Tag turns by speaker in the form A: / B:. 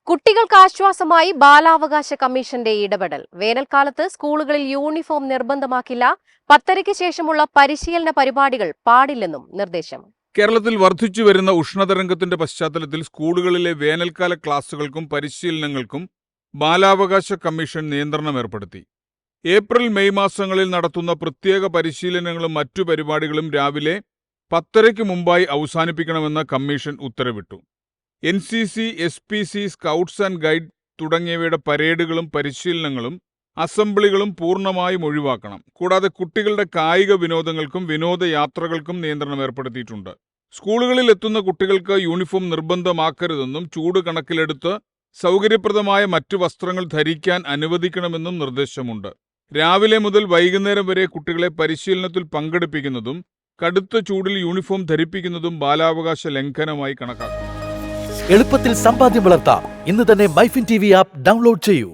A: കുട്ടികൾക്ക് ആശ്വാസമായി ബാലാവകാശ കമ്മീഷന്റെ ഇടപെടൽ. വേനൽക്കാലത്ത് സ്കൂളുകളിൽ യൂണിഫോം നിർബന്ധമാക്കില്ല. 10:30-ക്ക് ശേഷമുള്ള പരിശീലന പരിപാടികൾ പാടില്ലെന്നും നിർദ്ദേശം.
B: കേരളത്തിൽ വർദ്ധിച്ചുവരുന്ന ഉഷ്ണതരംഗത്തിന്റെ പശ്ചാത്തലത്തിൽ സ്കൂളുകളിലെ വേനൽക്കാല ക്ലാസുകൾക്കും പരിശീലനങ്ങൾക്കും ബാലാവകാശ കമ്മീഷൻ നിയന്ത്രണം ഏർപ്പെടുത്തി. ഏപ്രിൽ മെയ് മാസങ്ങളിൽ നടത്തുന്ന പ്രത്യേക പരിശീലനങ്ങളും മറ്റു പരിപാടികളും രാവിലെ 10:30-ക്ക് മുമ്പായി അവസാനിപ്പിക്കണമെന്ന് കമ്മീഷൻ ഉത്തരവിട്ടു. NCC, SPC, scouts and guide തുടങ്ങിയവയുടെ പരേഡുകളും പരിശീലനങ്ങളും അസംബ്ലികളും പൂർണ്ണമായും ഒഴിവാക്കണം. കൂടാതെ കുട്ടികളുടെ കായിക വിനോദങ്ങൾക്കും വിനോദയാത്രകൾക്കും നിയന്ത്രണം ഏർപ്പെടുത്തിയിട്ടുണ്ട്. സ്കൂളുകളിൽ എത്തുന്ന കുട്ടികൾക്ക് യൂണിഫോം നിർബന്ധമാക്കരുതെന്നും ചൂട് കണക്കിലെടുത്ത് സൗകര്യപ്രദമായ മറ്റു വസ്ത്രങ്ങൾ ധരിക്കാൻ അനുവദിക്കണമെന്നും നിർദ്ദേശമുണ്ട്. രാവിലെ മുതൽ വൈകുന്നേരം വരെ കുട്ടികളെ പരിശീലനത്തിൽ പങ്കെടുപ്പിക്കുന്നതും കടുത്ത ചൂടിൽ യൂണിഫോം ധരിപ്പിക്കുന്നതും ബാലാവകാശ ലംഘനമായി കണക്കാക്കും.
C: എളുപ്പത്തിൽ സമ്പാദ്യം വളർത്താം. ഇന്ന് തന്നെ മൈഫിൻ TV ആപ്പ് ഡൗൺലോഡ് ചെയ്യൂ.